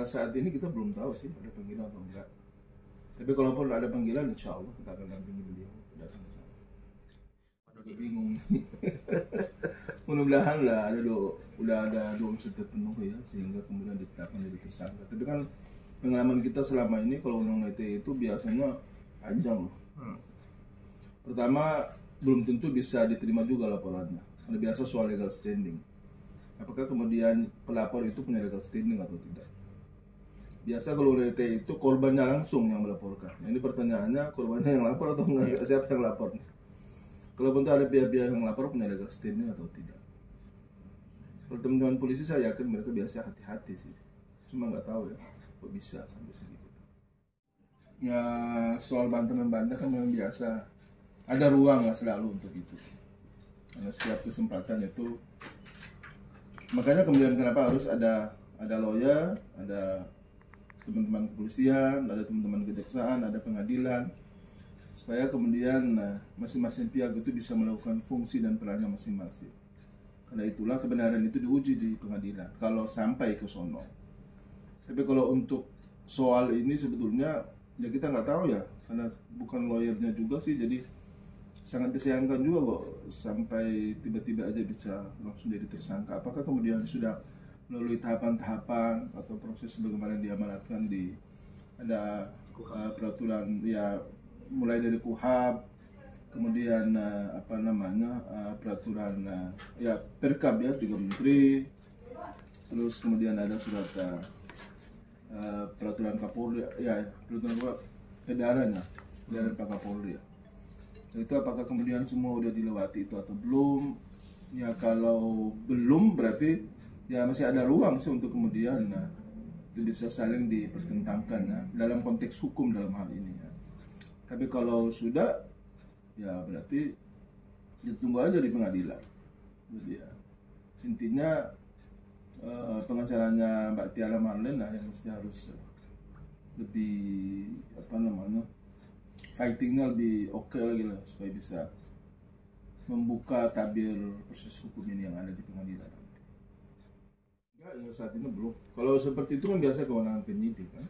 saat ini kita belum tahu sih ada panggilan atau enggak. Tapi kalaupun ada panggilan, insya Allah kita akan dampingi beliau datang ke sana. Udah bingung. Mudah-mudahan lah udah ada dua unsur terpenuhi ya, sehingga kemudian ditetapkan jadi tersangka. Tapi kan pengalaman kita selama ini kalau undang ITE itu biasanya panjang loh. Pertama, belum tentu bisa diterima juga laporannya. Ada biasa soal legal standing. Apakah kemudian pelapor itu punya legal standing atau tidak? Biasa kalau ITE itu korbannya langsung yang melaporkan. Nah, ini pertanyaannya, korbannya yang lapor atau enggak? Siapa yang lapor? Kalau bentuk ada pihak-pihak yang lapor punya legal standing atau tidak? Kalau teman-teman polisi saya yakin mereka biasa hati-hati sih. Cuma nggak tahu ya, kok bisa sampai segitu. Ya soal bantah-membantah kan memang biasa. Ada ruang lah selalu untuk itu. Karena setiap kesempatan itu, makanya kemudian kenapa harus ada lawyer, ada teman-teman kepolisian, ada teman-teman kejaksaan, ada pengadilan, supaya kemudian masing-masing pihak itu bisa melakukan fungsi dan perannya masing-masing. Karena itulah kebenaran itu diuji di pengadilan kalau sampai ke sono. Tapi kalau untuk soal ini sebetulnya ya kita nggak tahu ya, karena bukan lawyernya juga sih, jadi sangat disayangkan juga kok sampai tiba-tiba aja bisa langsung jadi tersangka. Apakah kemudian sudah melalui tahapan-tahapan atau proses sebagaimana yang diamanatkan di ada peraturan ya, mulai dari KUHAP, kemudian peraturan ya Perkab ya 3 menteri, terus kemudian ada surat peraturan Kapolri ya, peraturan edaran Pak Kapolri ya. Itu apakah kemudian semua udah dilewati itu atau belum? Ya kalau belum berarti ya masih ada ruang sih untuk kemudian itu bisa saling dipertentangkan ya, dalam konteks hukum dalam hal ini ya. Tapi kalau sudah ya berarti ditunggu aja di pengadilan. Jadi ya intinya pengacaranya Mbak Tiara Marlen lah yang mesti harus lebih fightingnya lebih oke lagi lah, supaya bisa membuka tabir proses hukum ini yang ada di pengadilan nanti. Enggak, ya saat ini belum. Kalau seperti itu kan biasa kewenangan penyidik kan.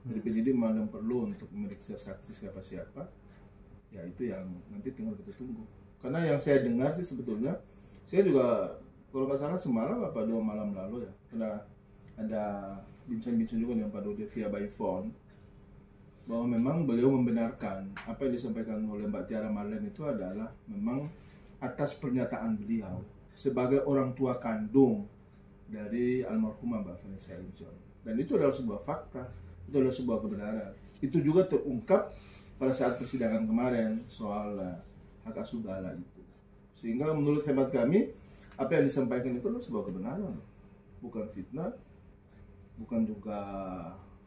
Jadi penyidik memang perlu untuk memeriksa saksi siapa-siapa. Ya itu yang nanti tinggal kita tunggu. Karena yang saya dengar sih sebetulnya, saya juga kalau nggak salah semalam apa 2 malam lalu ya, pernah ada bincang-bincang juga dengan Pak Dodi via by phone, bahwa memang beliau membenarkan apa yang disampaikan oleh Mbak Tiara Marlen itu adalah memang atas pernyataan beliau sebagai orang tua kandung dari almarhumah Mbak Vanessa Angel. Dan itu adalah sebuah fakta, itu adalah sebuah kebenaran. Itu juga terungkap pada saat persidangan kemarin soal hak asuh Gala itu. Sehingga menurut hemat kami, apa yang disampaikan itu adalah sebuah kebenaran, bukan fitnah, bukan juga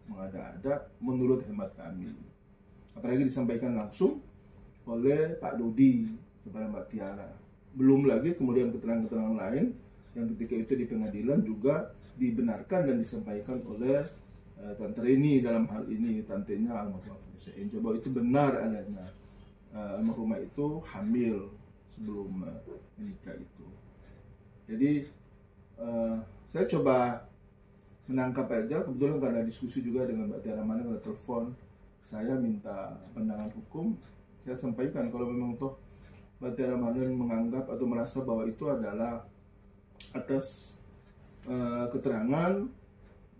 mengada-ada menurut hemat kami. Apalagi disampaikan langsung oleh Pak Dodi kepada Mbak Tiara. Belum lagi kemudian keterangan-keterangan lain yang ketika itu di pengadilan juga dibenarkan dan disampaikan oleh Tante Reni dalam hal ini, tantenya almarhumah Vanessa Angel, bahwa itu benar adanya almarhumah itu hamil sebelum menikah itu. Jadi saya coba menangkap aja, kebetulan karena diskusi juga dengan Mbak Tiara Marlen, ada telepon, saya minta pandangan hukum, saya sampaikan kalau memang toh Mbak Tiara Marlen menganggap atau merasa bahwa itu adalah atas keterangan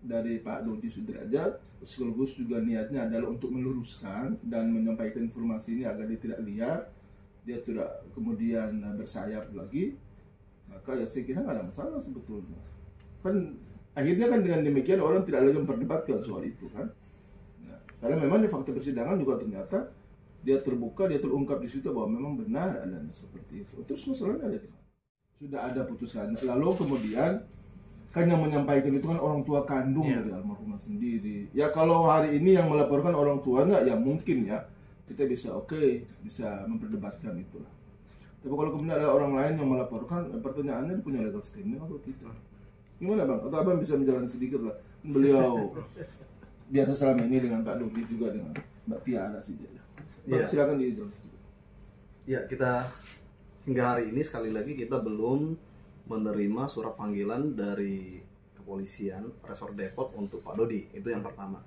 dari Pak Dodi Sudrajat, sekaligus juga niatnya adalah untuk meluruskan dan menyampaikan informasi ini agar dia tidak liar, dia tidak kemudian bersayap lagi, maka ya saya kira nggak ada masalah sebetulnya. Kan akhirnya kan dengan demikian orang tidak lagi memperdebatkan soal itu kan. Nah, karena memang di fakta persidangan juga ternyata dia terbuka, dia terungkap di situ bahwa memang benar adanya seperti itu. Terus masalahnya ada di mana? Sudah ada putusannya. Lalu kemudian kan yang menyampaikan itu kan orang tua kandung dari almarhumah sendiri. Ya kalau hari ini yang melaporkan orang tuanya ya mungkin ya kita bisa bisa memperdebatkan itulah. Tapi kalau kemudian ada orang lain yang melaporkan, pertanyaannya dia punya legal standing atau tidak? Gimana Bang? Atau Abang bisa menjelaskan sedikit lah. Beliau biasa selama ini dengan Pak Dodi juga dengan Mbak Tiara sih. Bang, silakan dijelaskan. Ya, kita hingga hari ini sekali lagi kita belum menerima surat panggilan dari kepolisian Resor Depok untuk Pak Dodi. Itu yang pertama.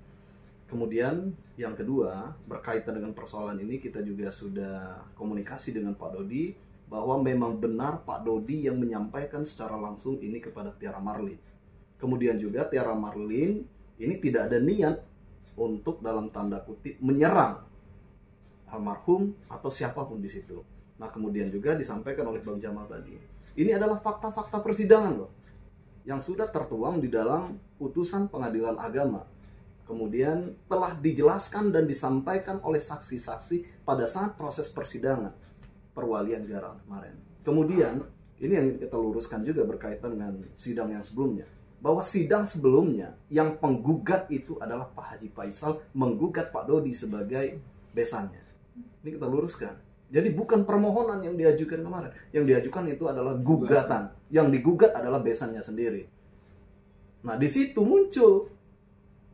Kemudian yang kedua, berkaitan dengan persoalan ini kita juga sudah komunikasi dengan Pak Dodi bahwa memang benar Pak Dodi yang menyampaikan secara langsung ini kepada Tiara Marlin. Kemudian juga Tiara Marlin ini tidak ada niat untuk dalam tanda kutip menyerang almarhum atau siapapun di situ. Nah, kemudian juga disampaikan oleh Bang Jamal tadi. Ini adalah fakta-fakta persidangan loh, yang sudah tertuang di dalam putusan pengadilan agama. Kemudian telah dijelaskan dan disampaikan oleh saksi-saksi pada saat proses persidangan perwalian Garang kemarin. Kemudian, ini yang kita luruskan juga berkaitan dengan sidang yang sebelumnya. Bahwa sidang sebelumnya yang penggugat itu adalah Pak Haji Faisal menggugat Pak Dodi sebagai besannya. Ini kita luruskan. Jadi bukan permohonan yang diajukan kemarin. Yang diajukan itu adalah gugatan. Yang digugat adalah besannya sendiri. Nah, di situ muncul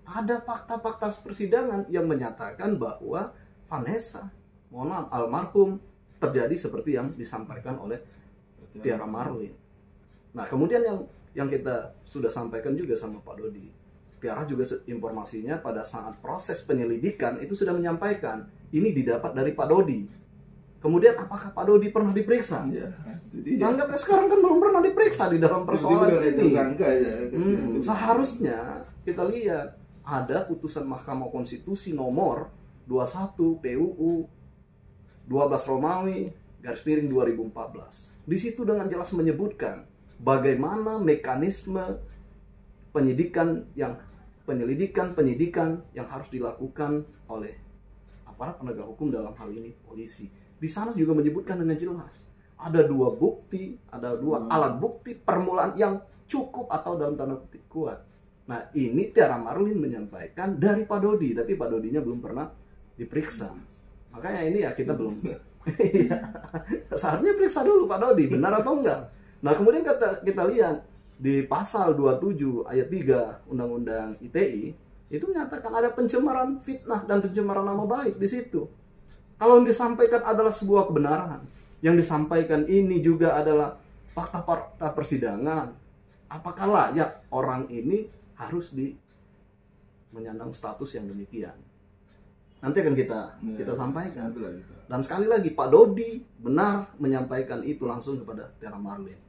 ada fakta-fakta persidangan yang menyatakan bahwa Vanessa, mohon maaf, almarhum terjadi seperti yang disampaikan oleh Tiara Marlin. Nah, kemudian yang kita sudah sampaikan juga sama Pak Dodi. Tiara juga informasinya pada saat proses penyelidikan itu sudah menyampaikan ini didapat dari Pak Dodi. Kemudian apakah Pak Dodi pernah diperiksa? Ya, Anggapnya sekarang kan belum pernah diperiksa di dalam persoalan ini. Seharusnya kita lihat ada putusan Mahkamah Konstitusi nomor 21 PUU 12 Romawi / 2014. Di situ dengan jelas menyebutkan bagaimana mekanisme penyidikan yang harus dilakukan oleh aparat penegak hukum, dalam hal ini polisi. Di sana juga menyebutkan dengan jelas ada dua bukti, ada dua alat bukti permulaan yang cukup atau dalam tanda kutip kuat. Nah, ini Tiara Marlin menyampaikan dari Pak Dodi, tapi Pak Dodinya belum pernah diperiksa. Makanya ini ya kita belum. Seharusnya periksa dulu Pak Dodi, benar atau enggak. Nah, kemudian kita lihat di pasal 27 ayat 3 Undang-Undang ITE itu menyatakan ada pencemaran fitnah dan pencemaran nama baik di situ. Kalau yang disampaikan adalah sebuah kebenaran, yang disampaikan ini juga adalah fakta persidangan, apakah layak orang ini harus menyandang status yang demikian? Nanti akan kita sampaikan. Dan sekali lagi Pak Dodi benar menyampaikan itu langsung kepada Tiara Marlin.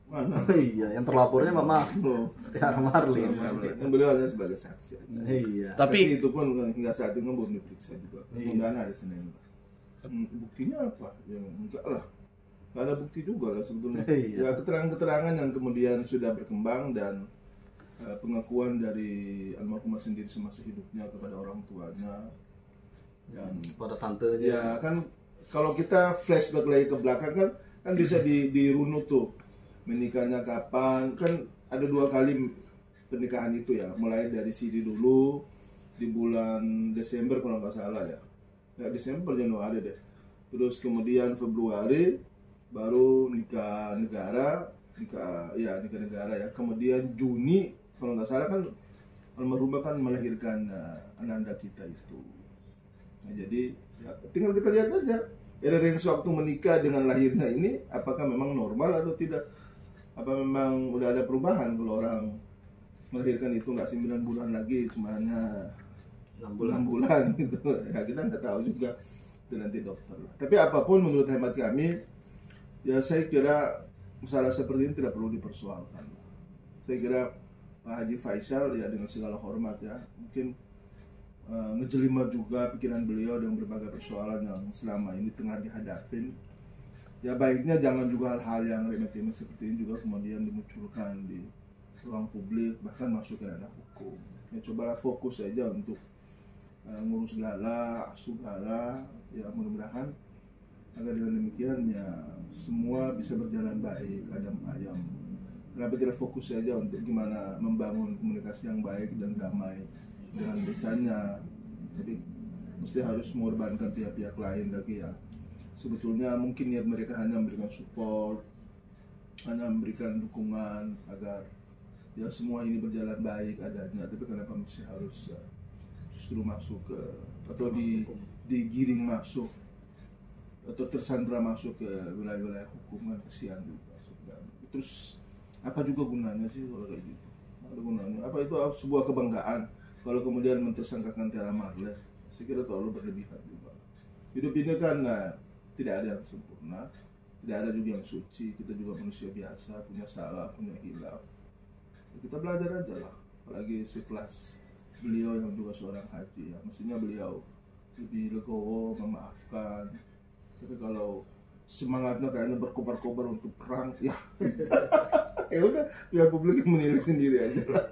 Mana? Iya, yang terlapornya Mama Tiara Marlin. Yang beliau hanya sebagai saksi. Iya. Tapi saksi itu pun hingga saat ini belum diperiksa juga. Mudah-mudahan hari Senin. Buktinya apa? Ya enggak lah. Nggak ada bukti juga lah sebetulnya. Ya keterangan-keterangan yang kemudian sudah berkembang dan pengakuan dari almarhumah sendiri semasa hidupnya kepada orang tuanya dan pada tantenya. Ya kan kalau kita flashback lagi ke belakang kan bisa dirunut tuh menikahnya kapan. Kan ada 2 kali pernikahan itu ya, mulai dari Sidi dulu di bulan Desember kalau nggak salah ya. Desember Januari deh. Terus kemudian Februari baru nikah negara ya. Kemudian Juni kalau nggak salah kan almarhumah kan melahirkan ananda kita itu. Nah, jadi ya, tinggal kita lihat aja range waktu menikah dengan lahirnya ini apakah memang normal atau tidak. Apa memang udah ada perubahan kalau orang melahirkan itu nggak 9 bulan lagi, cuma hanya 6 bulan gitu. Ya kita nggak tahu juga, itu nanti dokter. Tapi apapun menurut hemat kami, ya saya kira masalah seperti ini tidak perlu dipersoalkan. Saya kira Pak Haji Faisal ya dengan segala hormat ya, mungkin ngejelimet juga pikiran beliau dengan berbagai persoalan yang selama ini tengah dihadapin. Ya baiknya jangan juga hal-hal yang remeh-temeh seperti ini juga kemudian dimunculkan di ruang publik, bahkan masuk ke ranah hukum. Ya cobalah fokus saja untuk ngurus asuh gala, ya mudah-mudahan agar dengan demikian ya semua bisa berjalan baik, adem ayem. Kenapa tidak fokus saja untuk gimana membangun komunikasi yang baik dan damai dengan desanya, tapi mesti harus mengorbankan pihak-pihak lain lagi ya. Sebetulnya mungkin niat mereka hanya memberikan support, hanya memberikan dukungan agar ya semua ini berjalan baik adanya, tapi kenapa mesti harus justru masuk ke atau digiring masuk atau tersandra masuk ke wilayah-wilayah hukum, kan kesian juga. Terus apa juga gunanya sih kalau kayak gitu? ada gunanya. Apa itu sebuah kebanggaan kalau kemudian mentersangkakan Tiara Marley? Saya kira terlalu berlebihan juga. Hidup ini kan tidak ada yang sempurna, tidak ada juga yang suci. Kita juga manusia biasa, punya salah, punya hilaf. Kita belajar aja lah, apalagi sekelas beliau yang juga seorang haji ya. Mestinya beliau lebih legowo, memaafkan. Tapi kalau semangatnya kayaknya berkobar-kobar untuk perang, ya ya udah, biar publik yang menilai sendiri aja lah.